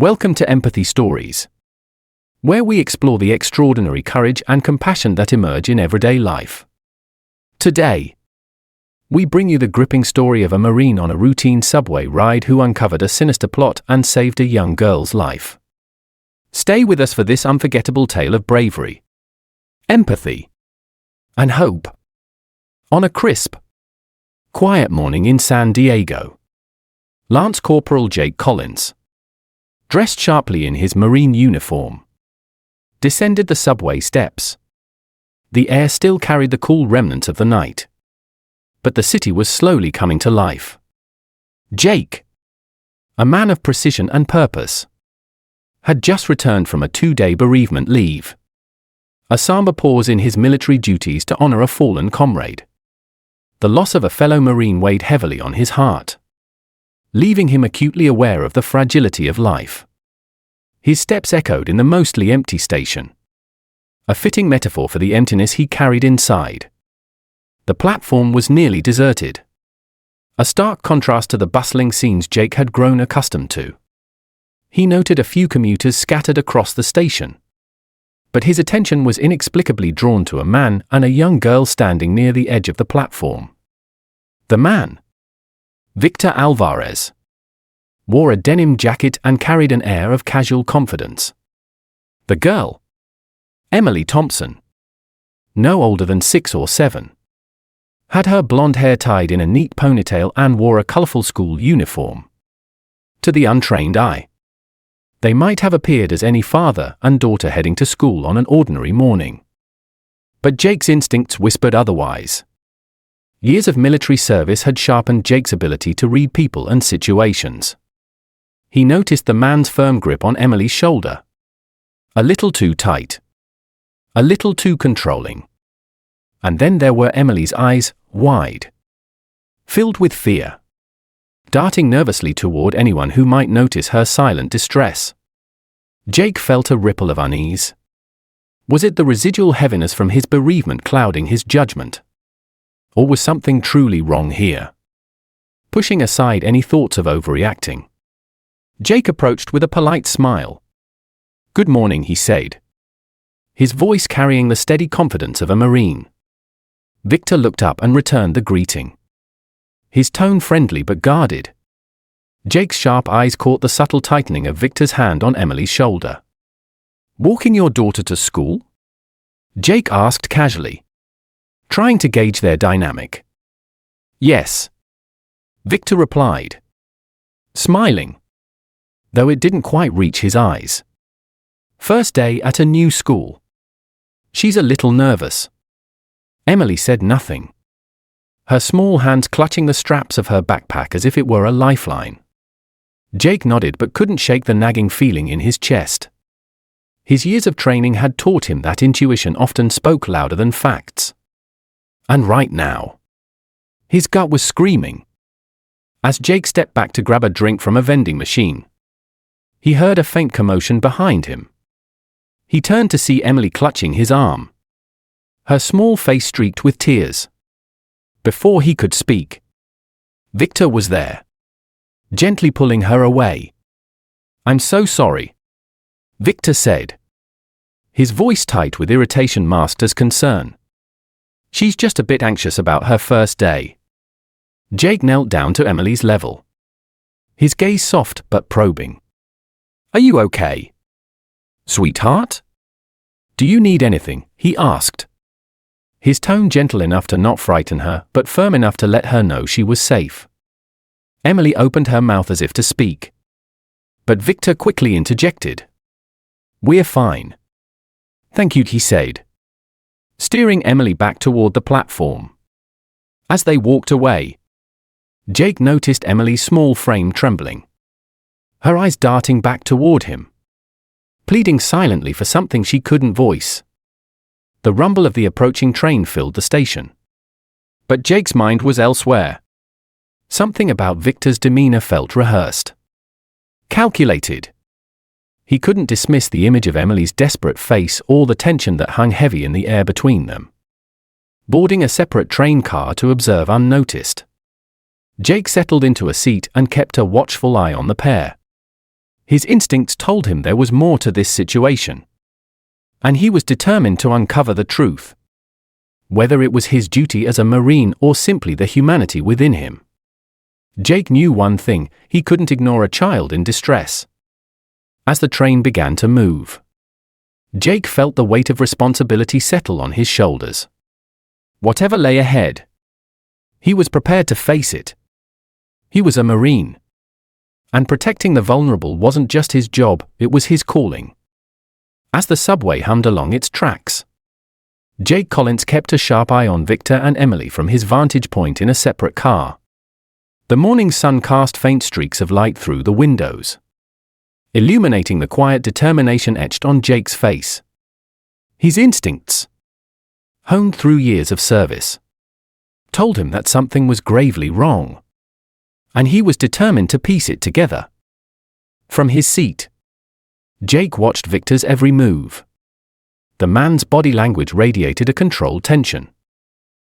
Welcome to Empathy Stories, where we explore the extraordinary courage and compassion that emerge in everyday life. Today, we bring you the gripping story of a Marine on a routine subway ride who uncovered a sinister plot and saved a young girl's life. Stay with us for this unforgettable tale of bravery, empathy, and hope. On a crisp, quiet morning in San Diego, Lance Corporal Jake Collins, dressed sharply in his Marine uniform, descended the subway steps. The air still carried the cool remnants of the night, but the city was slowly coming to life. Jake, a man of precision and purpose, had just returned from a 2-day bereavement leave, a somber pause in his military duties to honor a fallen comrade. The loss of a fellow Marine weighed heavily on his heart, leaving him acutely aware of the fragility of life. His steps echoed in the mostly empty station, a fitting metaphor for the emptiness he carried inside. The platform was nearly deserted, a stark contrast to the bustling scenes Jake had grown accustomed to. He noted a few commuters scattered across the station, but his attention was inexplicably drawn to a man and a young girl standing near the edge of the platform. The man, Victor Alvarez, wore a denim jacket and carried an air of casual confidence. The girl, Emily Thompson, no older than 6 or 7, had her blonde hair tied in a neat ponytail and wore a colorful school uniform. To the untrained eye, they might have appeared as any father and daughter heading to school on an ordinary morning. But Jake's instincts whispered otherwise. Years of military service had sharpened Jake's ability to read people and situations. He noticed the man's firm grip on Emily's shoulder. A little too tight. A little too controlling. And then there were Emily's eyes, wide, filled with fear, darting nervously toward anyone who might notice her silent distress. Jake felt a ripple of unease. Was it the residual heaviness from his bereavement clouding his judgment? Or was something truly wrong here? Pushing aside any thoughts of overreacting, Jake approached with a polite smile. "Good morning," he said, his voice carrying the steady confidence of a Marine. Victor looked up and returned the greeting, his tone friendly but guarded. Jake's sharp eyes caught the subtle tightening of Victor's hand on Emily's shoulder. "Walking your daughter to school?" Jake asked casually, trying to gauge their dynamic. "Yes," Victor replied, smiling, though it didn't quite reach his eyes. "First day at a new school. She's a little nervous." Emily said nothing, her small hands clutching the straps of her backpack as if it were a lifeline. Jake nodded but couldn't shake the nagging feeling in his chest. His years of training had taught him that intuition often spoke louder than facts. And right now, his gut was screaming. As Jake stepped back to grab a drink from a vending machine, he heard a faint commotion behind him. He turned to see Emily clutching his arm, her small face streaked with tears. Before he could speak, Victor was there, gently pulling her away. "I'm so sorry," Victor said, his voice tight with irritation masked as concern. "She's just a bit anxious about her first day." Jake knelt down to Emily's level, his gaze soft but probing. "Are you okay, sweetheart? Do you need anything?" he asked, his tone gentle enough to not frighten her but firm enough to let her know she was safe. Emily opened her mouth as if to speak, but Victor quickly interjected. "We're fine. Thank you," he said, steering Emily back toward the platform. As they walked away, Jake noticed Emily's small frame trembling, her eyes darting back toward him, pleading silently for something she couldn't voice. The rumble of the approaching train filled the station, but Jake's mind was elsewhere. Something about Victor's demeanor felt rehearsed, calculated. He couldn't dismiss the image of Emily's desperate face or the tension that hung heavy in the air between them. Boarding a separate train car to observe unnoticed, Jake settled into a seat and kept a watchful eye on the pair. His instincts told him there was more to this situation. And he was determined to uncover the truth. Whether it was his duty as a Marine or simply the humanity within him. Jake knew one thing: he couldn't ignore a child in distress. As the train began to move, Jake felt the weight of responsibility settle on his shoulders. Whatever lay ahead, he was prepared to face it. He was a Marine. And protecting the vulnerable wasn't just his job, it was his calling. As the subway hummed along its tracks, Jake Collins kept a sharp eye on Victor and Emily from his vantage point in a separate car. The morning sun cast faint streaks of light through the windows, illuminating the quiet determination etched on Jake's face. His instincts, honed through years of service, told him that something was gravely wrong. And he was determined to piece it together. From his seat, Jake watched Victor's every move. The man's body language radiated a controlled tension.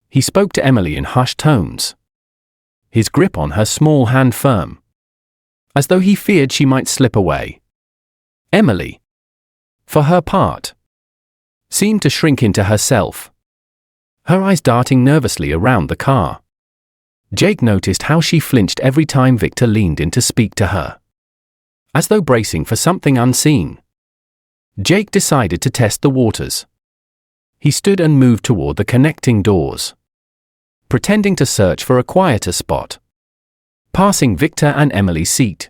He spoke to Emily in hushed tones, his grip on her small hand firm, as though he feared she might slip away. Emily, for her part, seemed to shrink into herself, her eyes darting nervously around the car. Jake noticed how she flinched every time Victor leaned in to speak to her, as though bracing for something unseen. Jake decided to test the waters. He stood and moved toward the connecting doors, pretending to search for a quieter spot. Passing Victor and Emily's seat,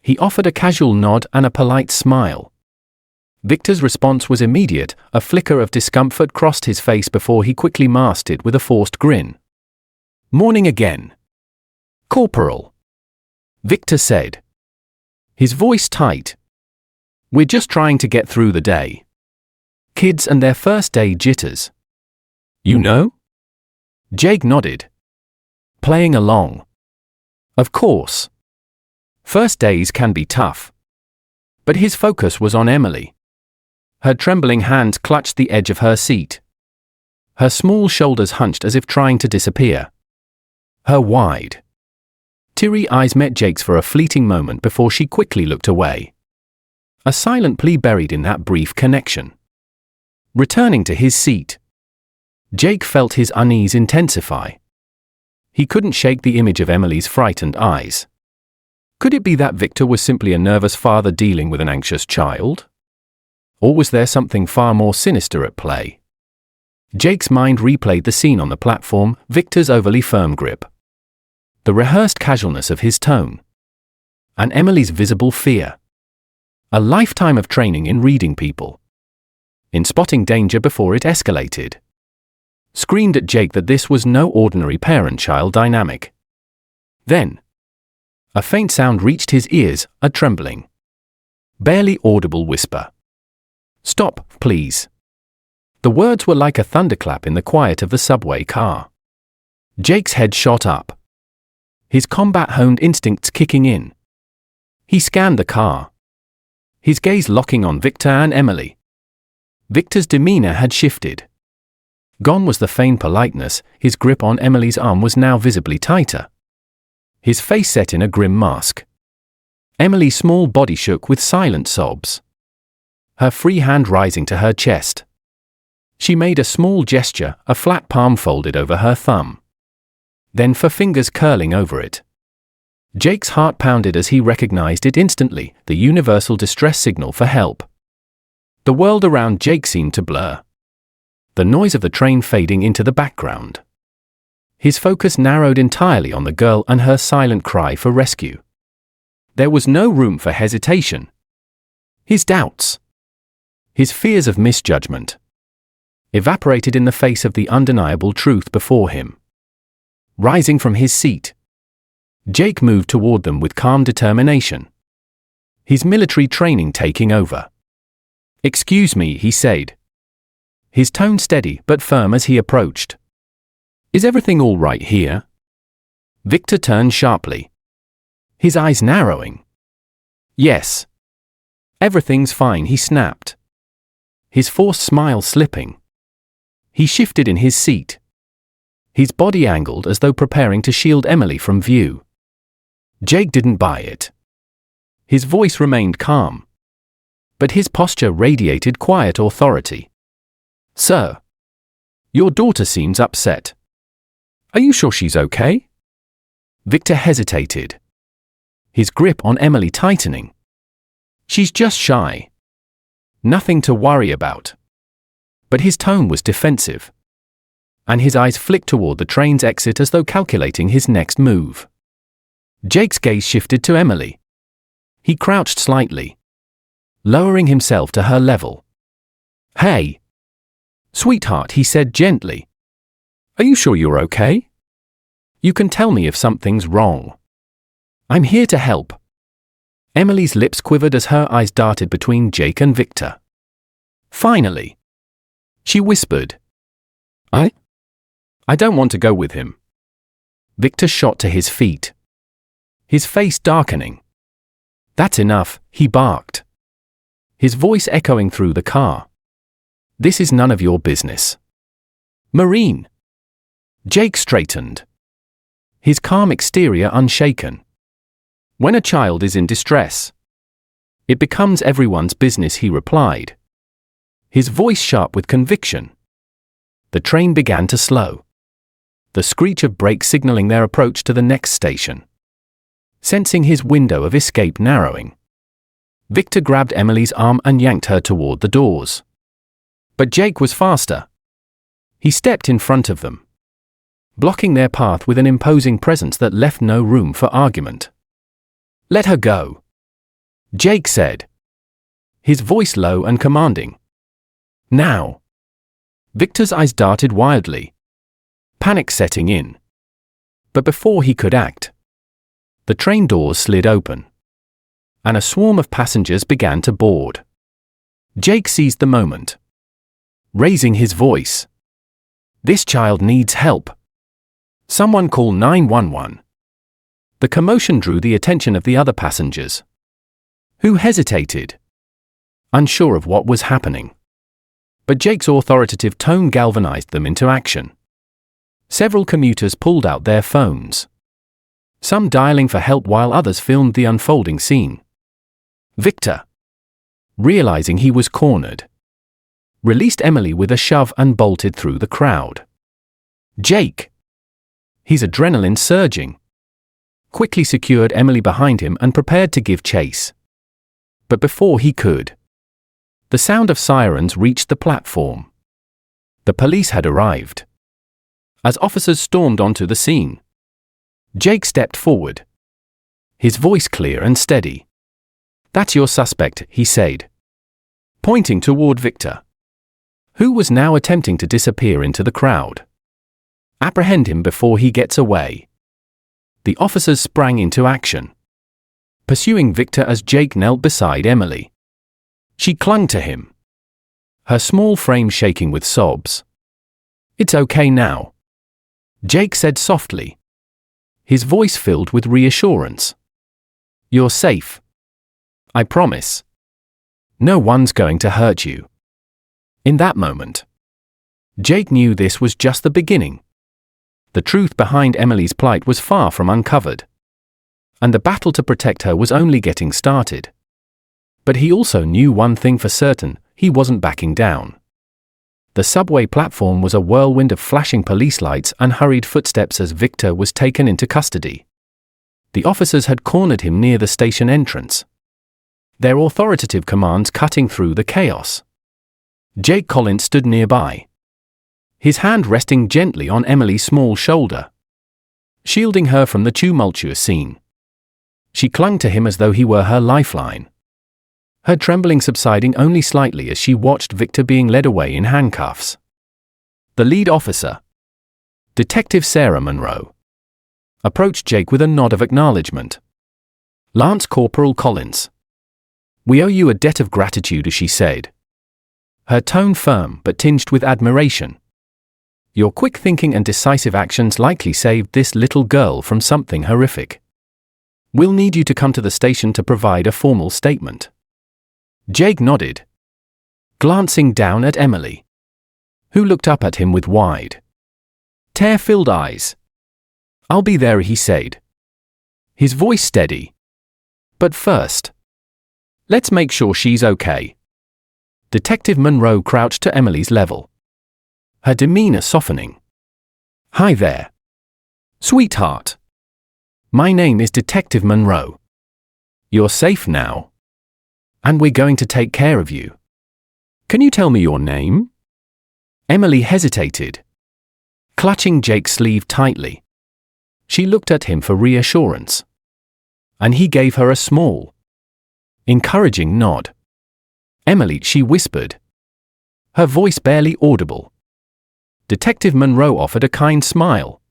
he offered a casual nod and a polite smile. Victor's response was immediate. A flicker of discomfort crossed his face before he quickly masked it with a forced grin. "Morning again, Corporal," Victor said, his voice tight. "We're just trying to get through the day. Kids and their first day jitters. You know?" Jake nodded, playing along. Of course. First days can be tough. But his focus was on Emily. Her trembling hands clutched the edge of her seat. Her small shoulders hunched as if trying to disappear. Her wide, teary eyes met Jake's for a fleeting moment before she quickly looked away. A silent plea buried in that brief connection. Returning to his seat, Jake felt his unease intensify. He couldn't shake the image of Emily's frightened eyes. Could it be that Victor was simply a nervous father dealing with an anxious child? Or was there something far more sinister at play? Jake's mind replayed the scene on the platform, Victor's overly firm grip, the rehearsed casualness of his tone, and Emily's visible fear. A lifetime of training in reading people, in spotting danger before it escalated, screamed at Jake that this was no ordinary parent-child dynamic. Then, a faint sound reached his ears, a trembling, barely audible whisper. "Stop, please." The words were like a thunderclap in the quiet of the subway car. Jake's head shot up, his combat-honed instincts kicking in. He scanned the car, his gaze locking on Victor and Emily. Victor's demeanor had shifted. Gone was the feigned politeness. His grip on Emily's arm was now visibly tighter, his face set in a grim mask. Emily's small body shook with silent sobs, her free hand rising to her chest. She made a small gesture, a flat palm folded over her thumb, then for fingers curling over it. Jake's heart pounded as he recognized it instantly, the universal distress signal for help. The world around Jake seemed to blur, the noise of the train fading into the background. His focus narrowed entirely on the girl and her silent cry for rescue. There was no room for hesitation. His doubts, his fears of misjudgment, evaporated in the face of the undeniable truth before him. Rising from his seat, Jake moved toward them with calm determination, his military training taking over. "Excuse me," he said, his tone steady but firm as he approached. "Is everything all right here?" Victor turned sharply, his eyes narrowing. "Yes. Everything's fine," he snapped, his forced smile slipping. He shifted in his seat, his body angled as though preparing to shield Emily from view. Jake didn't buy it. His voice remained calm, but his posture radiated quiet authority. "Sir, your daughter seems upset. Are you sure she's okay?" Victor hesitated, his grip on Emily tightening. "She's just shy. Nothing to worry about." But his tone was defensive, and his eyes flicked toward the train's exit as though calculating his next move. Jake's gaze shifted to Emily. He crouched slightly, lowering himself to her level. "Hey, sweetheart," he said gently. "Are you sure you're okay? You can tell me if something's wrong. I'm here to help." Emily's lips quivered as her eyes darted between Jake and Victor. Finally, she whispered, I don't want to go with him." Victor shot to his feet, his face darkening. "That's enough," he barked, his voice echoing through the car. "This is none of your business." "Marine." Jake straightened, his calm exterior unshaken. "When a child is in distress, it becomes everyone's business," he replied, his voice sharp with conviction. The train began to slow, the screech of brakes signaling their approach to the next station. Sensing his window of escape narrowing, Victor grabbed Emily's arm and yanked her toward the doors. But Jake was faster. He stepped in front of them, blocking their path with an imposing presence that left no room for argument. "Let her go," Jake said, his voice low and commanding. "Now." Victor's eyes darted wildly, panic setting in. But before he could act, the train doors slid open, and a swarm of passengers began to board. Jake seized the moment, raising his voice. "This child needs help. Someone call 911. The commotion drew the attention of the other passengers, who hesitated, unsure of what was happening. But Jake's authoritative tone galvanized them into action. Several commuters pulled out their phones, some dialing for help while others filmed the unfolding scene. Victor, realizing he was cornered, released Emily with a shove and bolted through the crowd. Jake, his adrenaline surging, quickly secured Emily behind him and prepared to give chase. But before he could, the sound of sirens reached the platform. The police had arrived. As officers stormed onto the scene, Jake stepped forward, his voice clear and steady. "That's your suspect," he said, pointing toward Victor, who was now attempting to disappear into the crowd. "Apprehend him before he gets away." The officers sprang into action, pursuing Victor as Jake knelt beside Emily. She clung to him, her small frame shaking with sobs. "It's okay now," Jake said softly, his voice filled with reassurance. "You're safe. I promise. No one's going to hurt you." In that moment, Jake knew this was just the beginning. The truth behind Emily's plight was far from uncovered, and the battle to protect her was only getting started. But he also knew one thing for certain: he wasn't backing down. The subway platform was a whirlwind of flashing police lights and hurried footsteps as Victor was taken into custody. The officers had cornered him near the station entrance, their authoritative commands cutting through the chaos. Jake Collins stood nearby, his hand resting gently on Emily's small shoulder, shielding her from the tumultuous scene. She clung to him as though he were her lifeline, her trembling subsiding only slightly as she watched Victor being led away in handcuffs. The lead officer, Detective Sarah Monroe, approached Jake with a nod of acknowledgement. "Lance Corporal Collins, we owe you a debt of gratitude," she said, her tone firm but tinged with admiration. "Your quick thinking and decisive actions likely saved this little girl from something horrific. We'll need you to come to the station to provide a formal statement." Jake nodded, glancing down at Emily, who looked up at him with wide, tear-filled eyes. "I'll be there," he said, his voice steady. "But first, Let's make sure she's okay. Detective Monroe crouched to Emily's level, her demeanor softening. Hi there. Sweetheart. My name is Detective Monroe. You're safe now. And we're going to take care of you. Can you tell me your name? Emily hesitated, clutching Jake's sleeve tightly. She looked at him for reassurance, and he gave her a small, encouraging nod. Emily, she whispered, her voice barely audible. Detective Monroe offered a kind smile.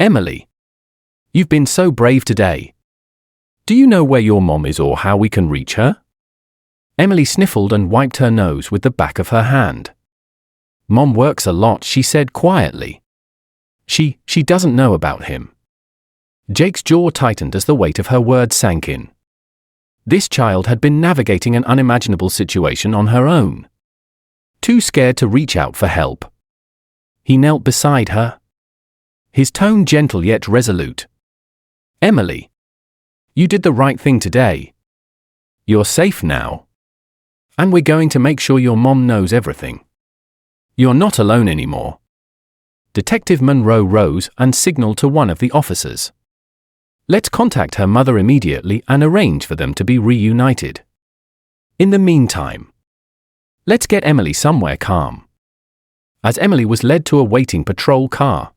Emily, you've been so brave today. Do you know where your mom is or how we can reach her? Emily sniffled and wiped her nose with the back of her hand. Mom works a lot, she said quietly. She doesn't know about him. Jake's jaw tightened as the weight of her words sank in. This child had been navigating an unimaginable situation on her own. Too scared to reach out for help. He knelt beside her, his tone gentle yet resolute. Emily, you did the right thing today. You're safe now. And we're going to make sure your mom knows everything. You're not alone anymore. Detective Monroe rose and signaled to one of the officers. Let's contact her mother immediately and arrange for them to be reunited. In the meantime, let's get Emily somewhere calm. As Emily was led to a waiting patrol car,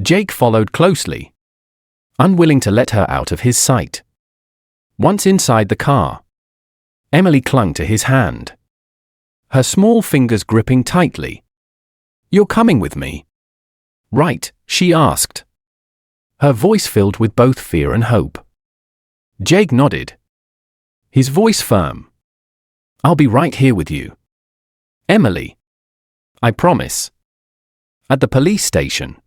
Jake followed closely, unwilling to let her out of his sight. Once inside the car, Emily clung to his hand, her small fingers gripping tightly. You're coming with me? Right, she asked, her voice filled with both fear and hope. Jake nodded, his voice firm. I'll be right here with you. Emily. I promise. At the police station,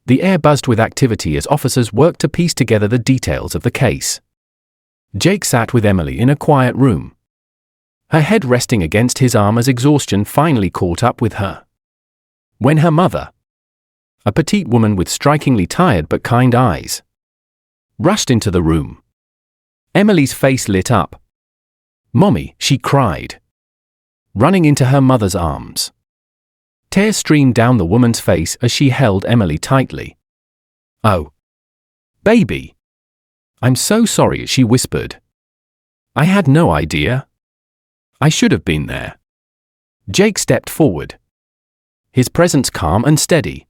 the air buzzed with activity as officers worked to piece together the details of the case. Jake sat with Emily in a quiet room, her head resting against his arm as exhaustion finally caught up with her. When her mother, a petite woman with strikingly tired but kind eyes, rushed into the room, Emily's face lit up. Mommy, she cried, running into her mother's arms. Tears streamed down the woman's face as she held Emily tightly. Oh, baby. I'm so sorry, she whispered. I had no idea. I should have been there. Jake stepped forward, his presence calm and steady.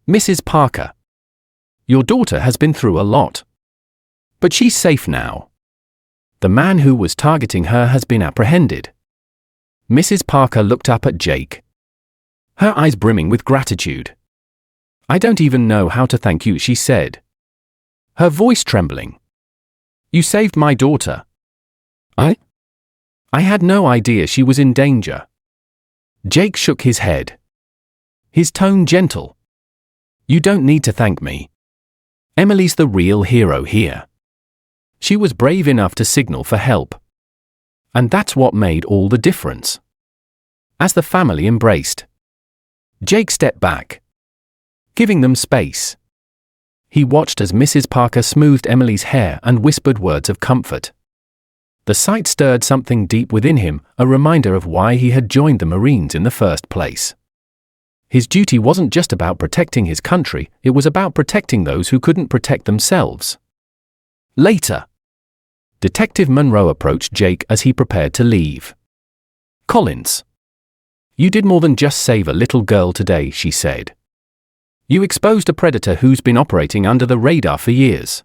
Mrs. Parker, your daughter has been through a lot. But she's safe now. The man who was targeting her has been apprehended. Mrs. Parker looked up at Jake, her eyes brimming with gratitude. I don't even know how to thank you, she said, her voice trembling. You saved my daughter. I had no idea she was in danger. Jake shook his head, his tone gentle. You don't need to thank me. Emily's the real hero here. She was brave enough to signal for help. And that's what made all the difference. As the family embraced, Jake stepped back, giving them space. He watched as Mrs. Parker smoothed Emily's hair and whispered words of comfort. The sight stirred something deep within him, a reminder of why he had joined the Marines in the first place. His duty wasn't just about protecting his country, it was about protecting those who couldn't protect themselves. Later, Detective Monroe approached Jake as he prepared to leave. Collins, you did more than just save a little girl today, she said. You exposed a predator who's been operating under the radar for years.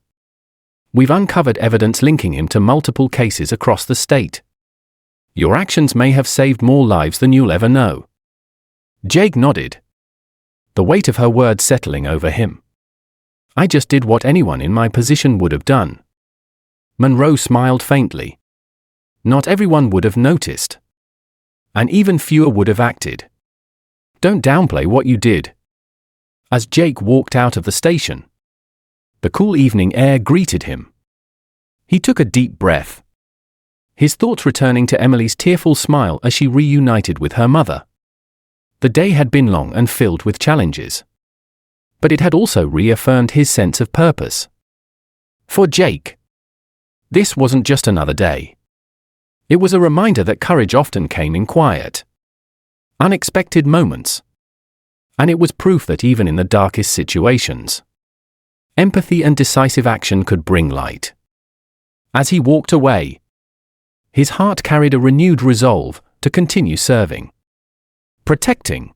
We've uncovered evidence linking him to multiple cases across the state. Your actions may have saved more lives than you'll ever know. Jake nodded, the weight of her words settling over him. I just did what anyone in my position would have done. Monroe smiled faintly. Not everyone would have noticed. And even fewer would have acted. Don't downplay what you did. As Jake walked out of the station, the cool evening air greeted him. He took a deep breath, his thoughts returning to Emily's tearful smile as she reunited with her mother. The day had been long and filled with challenges, but it had also reaffirmed his sense of purpose. For Jake, this wasn't just another day. It was a reminder that courage often came in quiet, unexpected moments. And it was proof that even in the darkest situations, empathy and decisive action could bring light. As he walked away, his heart carried a renewed resolve to continue serving, protecting,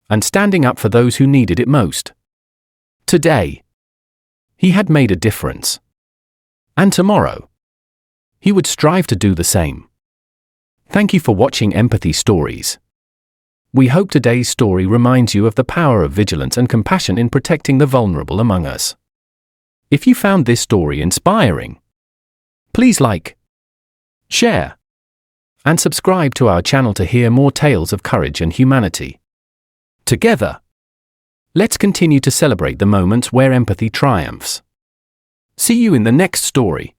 and standing up for those who needed it most. Today, he had made a difference. And tomorrow, he would strive to do the same. Thank you for watching Empathy Stories. We hope today's story reminds you of the power of vigilance and compassion in protecting the vulnerable among us. If you found this story inspiring, please like, share, and subscribe to our channel to hear more tales of courage and humanity. Together, let's continue to celebrate the moments where empathy triumphs. See you in the next story.